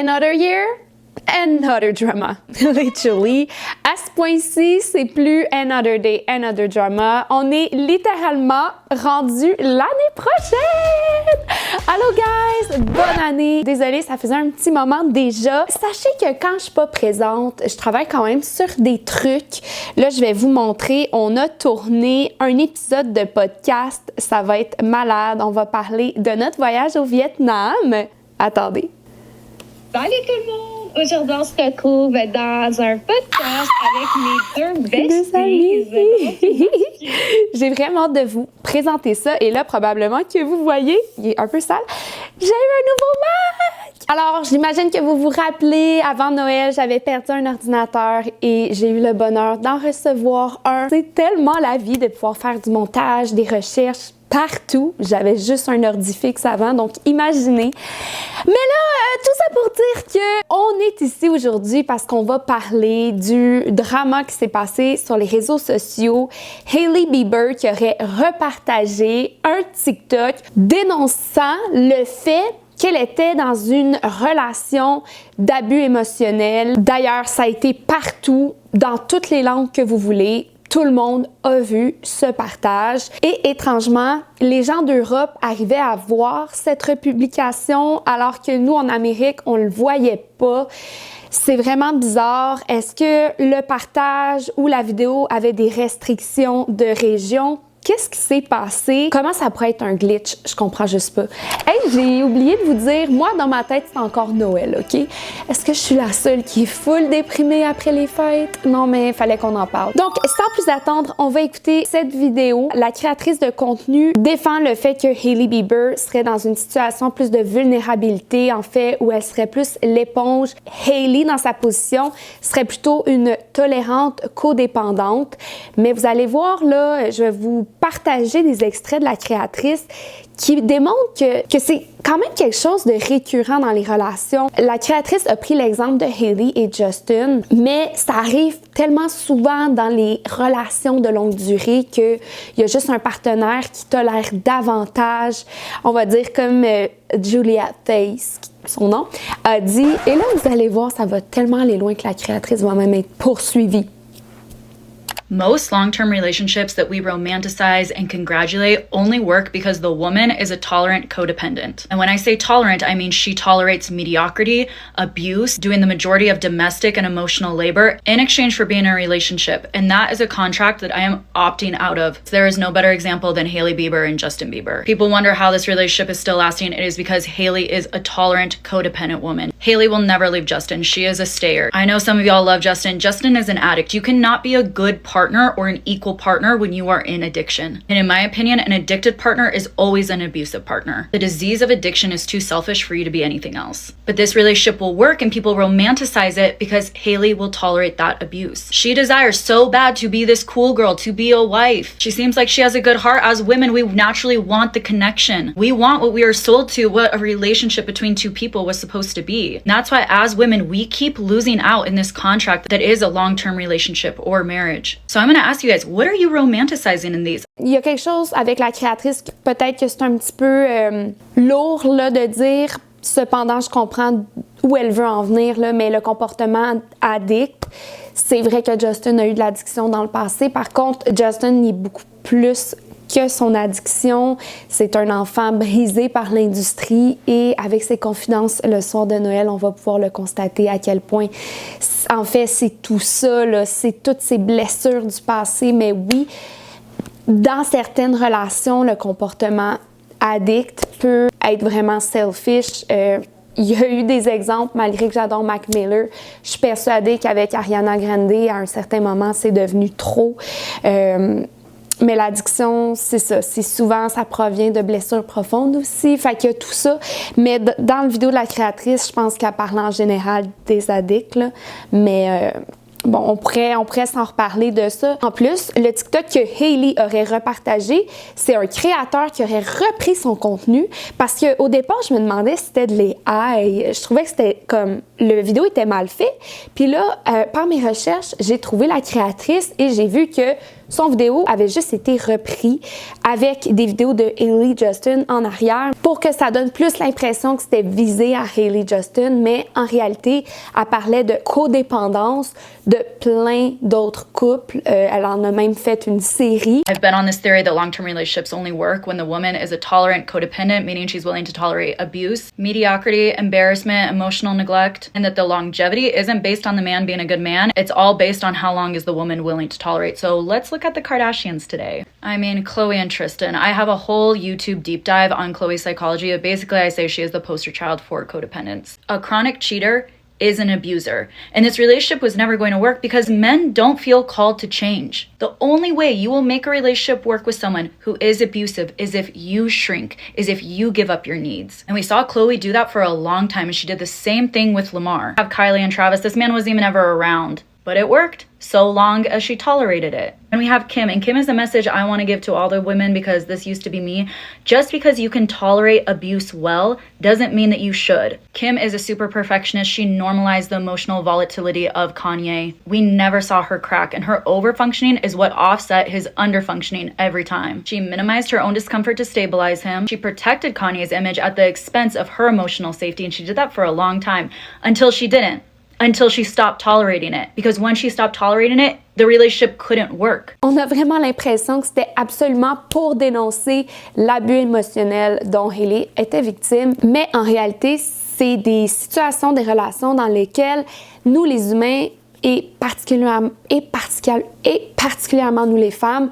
Another year, another drama. Literally, à ce point-ci, c'est plus another day, another drama. On est littéralement rendu l'année prochaine! Allô guys, bonne année! Désolée, ça faisait un petit moment déjà. Sachez que quand je suis pas présente, je travaille quand même sur des trucs. Là, je vais vous montrer, on a tourné un épisode de podcast. Ça va être malade. On va parler de notre voyage au Vietnam. Attendez. Salut tout le monde! Aujourd'hui, on se retrouve dans un podcast avec mes deux besties. J'ai vraiment hâte de vous présenter ça. Et là, probablement que vous voyez, il est un peu sale, j'ai eu un nouveau Mac! Alors, j'imagine que vous vous rappelez, avant Noël, j'avais perdu un ordinateur et j'ai eu le bonheur d'en recevoir un. C'est tellement la vie de pouvoir faire du montage, des recherches, partout. J'avais juste un ordi fixe avant, donc imaginez. Mais là, tout ça pour dire qu'on est ici aujourd'hui parce qu'on va parler du drama qui s'est passé sur les réseaux sociaux. Hailey Bieber qui aurait repartagé un TikTok dénonçant le fait qu'elle était dans une relation d'abus émotionnel. D'ailleurs, ça a été partout, dans toutes les langues que vous voulez. Tout le monde a vu ce partage et étrangement, les gens d'Europe arrivaient à voir cette republication alors que nous, en Amérique, on le voyait pas. C'est vraiment bizarre. Est-ce que le partage ou la vidéo avait des restrictions de région? Qu'est-ce qui s'est passé? Comment ça pourrait être un glitch? Je comprends juste pas. Hey, j'ai oublié de vous dire, moi, dans ma tête, c'est encore Noël, OK? Est-ce que je suis la seule qui est full déprimée après les fêtes? Non, mais il fallait qu'on en parle. Donc, sans plus attendre, on va écouter cette vidéo. La créatrice de contenu défend le fait que Hailey Bieber serait dans une situation plus de vulnérabilité, en fait, où elle serait plus l'éponge. Hailey, dans sa position, serait plutôt une tolérante codépendante. Mais vous allez voir, là, je vais vous partager des extraits de la créatrice qui démontrent que c'est quand même quelque chose de récurrent dans les relations. La créatrice a pris l'exemple de Hailey et Justin, mais ça arrive tellement souvent dans les relations de longue durée qu'il y a juste un partenaire qui tolère davantage, on va dire comme Julia Face, son nom, a dit, et là vous allez voir, ça va tellement aller loin que la créatrice va même être poursuivie. Most long-term relationships that we romanticize and congratulate only work because the woman is a tolerant codependent. And when I say tolerant, I mean she tolerates mediocrity, abuse, doing the majority of domestic and emotional labor in exchange for being in a relationship. And that is a contract that I am opting out of. There is no better example than Hailey Bieber and Justin Bieber. People wonder how this relationship is still lasting. It is because Hailey is a tolerant, codependent woman. Hailey will never leave Justin. She is a stayer. I know some of y'all love Justin. Justin is an addict. You cannot be a good partner or an equal partner when you are in addiction. And in my opinion, an addicted partner is always an abusive partner. The disease of addiction is too selfish for you to be anything else. But this relationship will work and people romanticize it because Hailey will tolerate that abuse. She desires so bad to be this cool girl, to be a wife. She seems like she has a good heart. As women, we naturally want the connection. We want what we are sold to, what a relationship between two people was supposed to be. And that's why as women, we keep losing out in this contract that is a long-term relationship or marriage. So I'm going to ask you guys, what are you romanticizing in these? Il y a quelque chose avec la créatrice, peut-être que c'est un petit peu lourd là, de dire, cependant je comprends où elle veut en venir, là, mais le comportement addict, c'est vrai que Justin a eu de l'addiction dans le passé. Par contre, Justin est beaucoup plus que son addiction. C'est un enfant brisé par l'industrie et avec ses confidences le soir de Noël, on va pouvoir le constater à quel point, en fait, c'est tout ça, là, c'est toutes ces blessures du passé. Mais oui, dans certaines relations, le comportement addict peut être vraiment selfish. Il y a eu des exemples, malgré que j'adore Mac Miller. Je suis persuadée qu'avec Ariana Grande, à un certain moment, c'est devenu trop. Mais l'addiction, c'est ça. C'est souvent, ça provient de blessures profondes aussi. Fait qu'il y a tout ça. Mais dans la vidéo de la créatrice, je pense qu'elle parle en général des addicts, là. Mais bon, on pourrait s'en reparler de ça. En plus, le TikTok que Hailey aurait repartagé, c'est un créateur qui aurait repris son contenu parce qu'au départ, je me demandais si c'était de l'AI. Je trouvais que c'était comme... Le vidéo était mal fait. Puis là, par mes recherches, j'ai trouvé la créatrice et j'ai vu que son vidéo avait juste été repris avec des vidéos de Hailey Justin en arrière pour que ça donne plus l'impression que c'était visé à Hailey Justin, mais en réalité, elle parlait de codépendance de plein d'autres couples. Elle en a même fait une série. I've been on this theory that long-term relationships only work when the woman is a tolerant codependent, meaning she's willing to tolerate abuse, mediocrity, embarrassment, emotional neglect, and that the longevity isn't based on the man being a good man. It's all based on how long is the woman willing to tolerate. So let's look at the Kardashians today. I mean, Khloe and Tristan. I have a whole YouTube deep dive on Khloe's psychology, but basically I say she is the poster child for codependence. A chronic cheater is an abuser. And this relationship was never going to work because men don't feel called to change. The only way you will make a relationship work with someone who is abusive is if you shrink, is if you give up your needs. And we saw Khloe do that for a long time, and she did the same thing with Lamar. Have Kylie and Travis, this man wasn't even ever around. But it worked so long as she tolerated it. And we have Kim, and Kim is a message I want to give to all the women because this used to be me. Just because you can tolerate abuse well doesn't mean that you should. Kim is a super perfectionist. She normalized the emotional volatility of Kanye. We never saw her crack, and her overfunctioning is what offset his underfunctioning every time. She minimized her own discomfort to stabilize him. She protected Kanye's image at the expense of her emotional safety, and she did that for a long time until she didn't. Until she stopped tolerating it. Because when she stopped tolerating it, the relationship couldn't work. On a vraiment l'impression que c'était absolument pour dénoncer l'abus émotionnel dont Hailey était victime. Mais en réalité, c'est des situations, des relations dans lesquelles nous, les humains, et particulièrement nous, les femmes,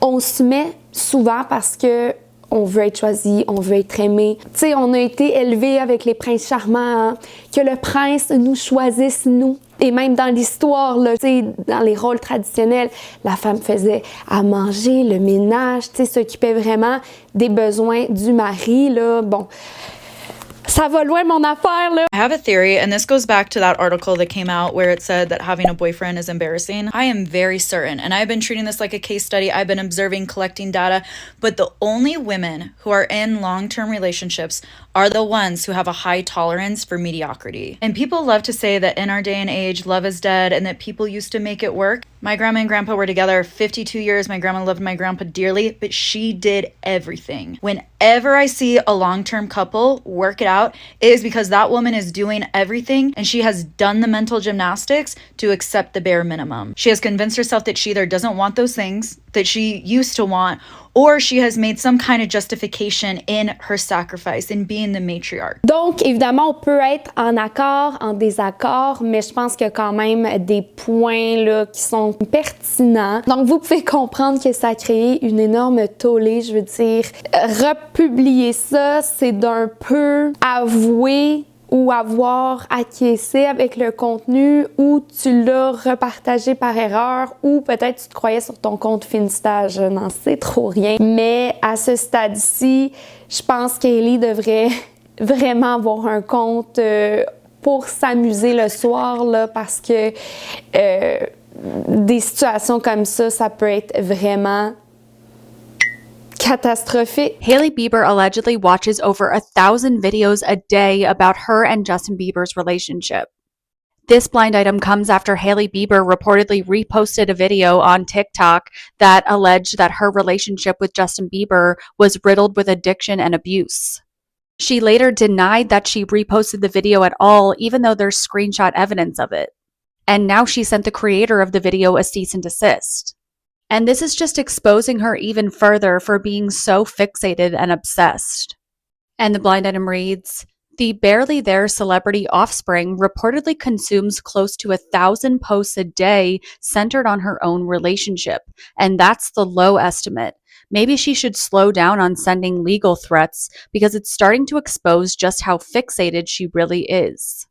on se met souvent parce que on veut être choisi, on veut être aimé. Tu sais, on a été élevés avec les princes charmants, hein, que le prince nous choisisse, nous. Et même dans l'histoire, là, tu sais, dans les rôles traditionnels, la femme faisait à manger, le ménage, tu sais, s'occupait vraiment des besoins du mari, là. Bon, ça va loin mon affaire, là. I have a theory, and this goes back to that article that came out where it said that having a boyfriend is embarrassing. I am very certain, and I've been treating this like a case study. I've been observing, collecting data, but the only women who are in long-term relationships are the ones who have a high tolerance for mediocrity. And people love to say that in our day and age, love is dead and that people used to make it work. My grandma and grandpa were together 52 years. My grandma loved my grandpa dearly, but she did everything. Whenever I see a long-term couple work it out, it is because that woman is doing everything and she has done the mental gymnastics to accept the bare minimum. She has convinced herself that she either doesn't want those things that she used to want, or she has made some kind of justification in her sacrifice, in being the matriarch. Donc, évidemment, on peut être en accord, en désaccord, mais je pense qu'il y a quand même des points là, qui sont pertinents. Donc, vous pouvez comprendre que ça a créé une énorme tollée, je veux dire. Republier ça, c'est d'un peu avouer ou avoir acquiescé avec le contenu ou tu l'as repartagé par erreur ou peut-être tu te croyais sur ton compte Finsta, je n'en sais trop rien. Mais à ce stade-ci, je pense qu'Hailey devrait vraiment avoir un compte pour s'amuser le soir là, parce que des situations comme ça peut être vraiment catastrophique. Hailey Bieber allegedly watches over 1,000 videos a day about her and Justin Bieber's relationship. This blind item comes after Hailey Bieber reportedly reposted a video on TikTok that alleged that her relationship with Justin Bieber was riddled with addiction and abuse. She later denied that she reposted the video at all, even though there's screenshot evidence of it. And now she sent the creator of the video a cease and desist. And this is just exposing her even further for being so fixated and obsessed. And the blind item reads, the Barely There celebrity Offspring reportedly consumes close to 1,000 posts a day centered on her own relationship, and that's the low estimate. Maybe she should slow down on sending legal threats because it's starting to expose just how fixated she really is.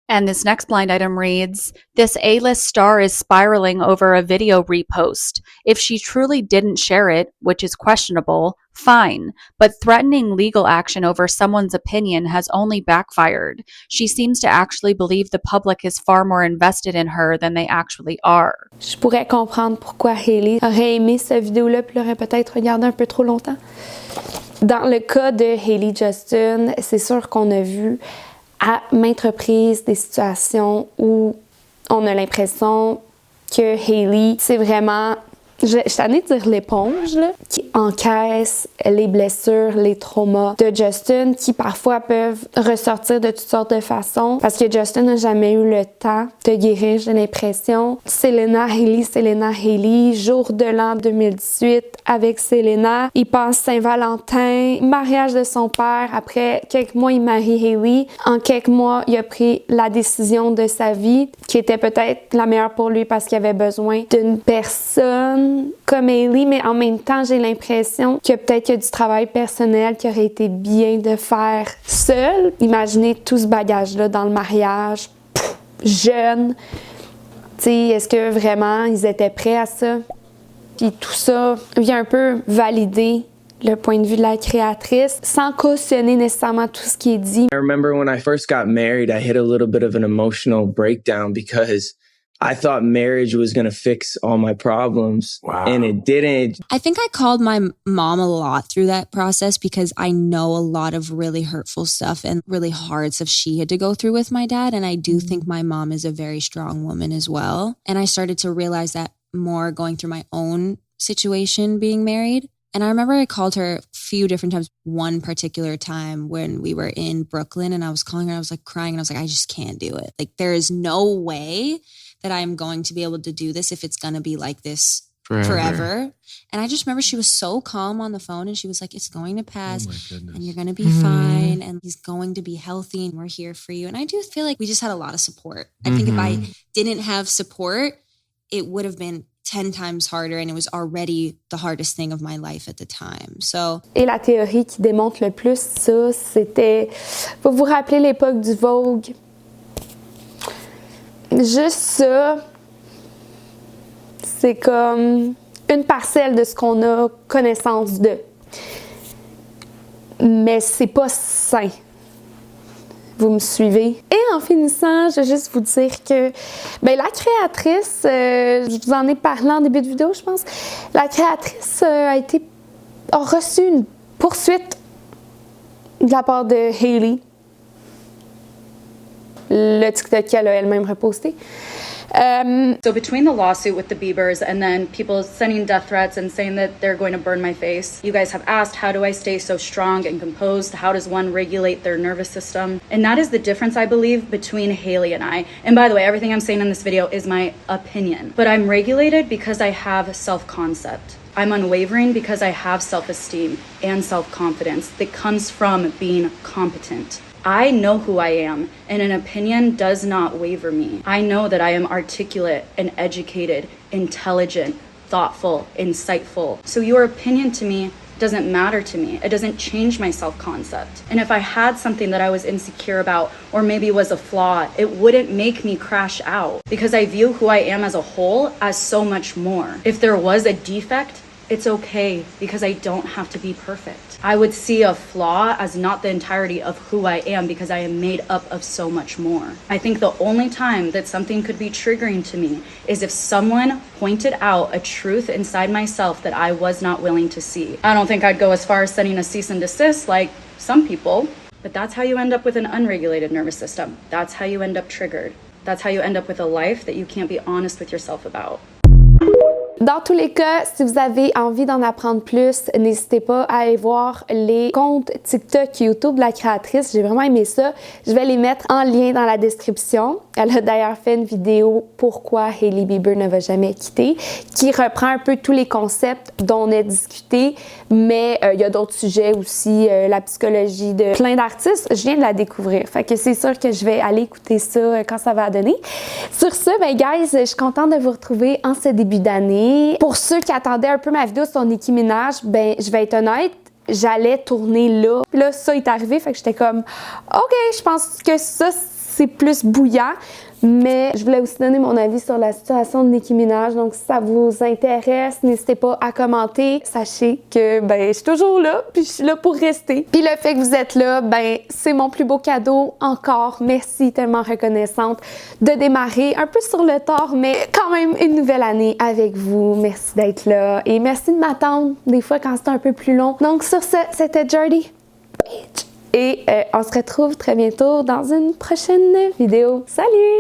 And this next blind item reads, this A-list star is spiraling over a video repost. If she truly didn't share it, which is questionable, fine, but threatening legal action over someone's opinion has only backfired. She seems to actually believe the public is far more invested in her than they actually are. Je pourrais comprendre pourquoi Hailey aurait aimé cette vidéo-là puis l'aurait peut-être regardé un peu trop longtemps. Dans le cas de Hailey Justin, c'est sûr qu'on a vu à maintes reprises des situations où on a l'impression que Hailey, c'est vraiment je suis tannée de dire l'éponge, là, qui encaisse les blessures, les traumas de Justin, qui parfois peuvent ressortir de toutes sortes de façons, parce que Justin n'a jamais eu le temps de guérir, j'ai l'impression. Selena Hailey, jour de l'an 2018 avec Selena. Il passe Saint-Valentin, mariage de son père. Après quelques mois, il marie Hailey. En quelques mois, il a pris la décision de sa vie, qui était peut-être la meilleure pour lui parce qu'il avait besoin d'une personne comme Hailey, mais en même temps, j'ai l'impression que peut-être qu'il y a du travail personnel qui aurait été bien de faire seul. Imaginez tout ce bagage-là dans le mariage, jeune. Tu sais, est-ce que vraiment ils étaient prêts à ça? Puis tout ça vient un peu valider le point de vue de la créatrice sans cautionner nécessairement tout ce qui est dit. I remember when I first got married, I hit a little bit of an emotional breakdown because I thought marriage was going to fix all my problems. Wow. And it didn't. I think I called my mom a lot through that process because I know a lot of really hurtful stuff and really hard stuff she had to go through with my dad. And I do think my mom is a very strong woman as well. And I started to realize that more going through my own situation being married. And I remember I called her a few different times. One particular time when we were in Brooklyn and I was calling her, I was like crying and I was like, I just can't do it. Like there is no way that I'm going to be able to do this if it's going to be like this forever. And I just remember she was so calm on the phone and she was like, it's going to pass and you're going to be fine and he's going to be healthy and we're here for you. And I do feel like we just had a lot of support. I think if I didn't have support, it would have been 10 times harder and it was already the hardest thing of my life at the time. So. Et la théorie qui démontre le plus ça, c'était, vous vous rappelez l'époque du Vogue? Juste ça, c'est comme une parcelle de ce qu'on a connaissance de. Mais c'est pas sain. Vous me suivez? Et en finissant, je vais juste vous dire que la créatrice, je vous en ai parlé en début de vidéo, je pense, la créatrice a reçu une poursuite de la part de Hailey. Le TikTok qu'elle a elle-même reposté. So between the lawsuit with the Biebers and then people sending death threats and saying that they're going to burn my face, you guys have asked, how do I stay so strong and composed? How does one regulate their nervous system? And that is the difference, I believe, between Hailey and I. And by the way, everything I'm saying in this video is my opinion. But I'm regulated because I have self-concept. I'm unwavering because I have self-esteem and self-confidence that comes from being competent. I know who I am, and an opinion does not waver me. I know that I am articulate and educated, intelligent, thoughtful, insightful. So your opinion to me doesn't matter to me. It doesn't change my self-concept. And if I had something that I was insecure about, or maybe was a flaw, it wouldn't make me crash out because I view who I am as a whole as so much more. If there was a defect, it's okay because I don't have to be perfect. I would see a flaw as not the entirety of who I am because I am made up of so much more. I think the only time that something could be triggering to me is if someone pointed out a truth inside myself that I was not willing to see. I don't think I'd go as far as sending a cease and desist like some people, but that's how you end up with an unregulated nervous system. That's how you end up triggered. That's how you end up with a life that you can't be honest with yourself about. Dans tous les cas, si vous avez envie d'en apprendre plus, n'hésitez pas à aller voir les comptes TikTok et YouTube de la créatrice. J'ai vraiment aimé ça. Je vais les mettre en lien dans la description. Elle a d'ailleurs fait une vidéo « Pourquoi Hailey Bieber ne va jamais quitter » qui reprend un peu tous les concepts dont on a discuté, mais il y a d'autres sujets aussi, la psychologie de plein d'artistes. Je viens de la découvrir, fait que c'est sûr que je vais aller écouter ça quand ça va donner. Sur ce, guys, je suis contente de vous retrouver en ce début d'année. Pour ceux qui attendaient un peu ma vidéo sur Nicki Minaj, je vais être honnête, j'allais tourner là. Puis là, ça est arrivé, fait que j'étais comme, OK, je pense que ça, c'est plus bouillant. Mais je voulais aussi donner mon avis sur la situation de Nicki Minaj. Donc, si ça vous intéresse, n'hésitez pas à commenter. Sachez que, je suis toujours là, puis je suis là pour rester. Puis le fait que vous êtes là, c'est mon plus beau cadeau encore. Merci, tellement reconnaissante de démarrer un peu sur le tard, mais quand même une nouvelle année avec vous. Merci d'être là et merci de m'attendre des fois quand c'est un peu plus long. Donc, sur ce, c'était Jordy. Et on se retrouve très bientôt dans une prochaine vidéo. Salut!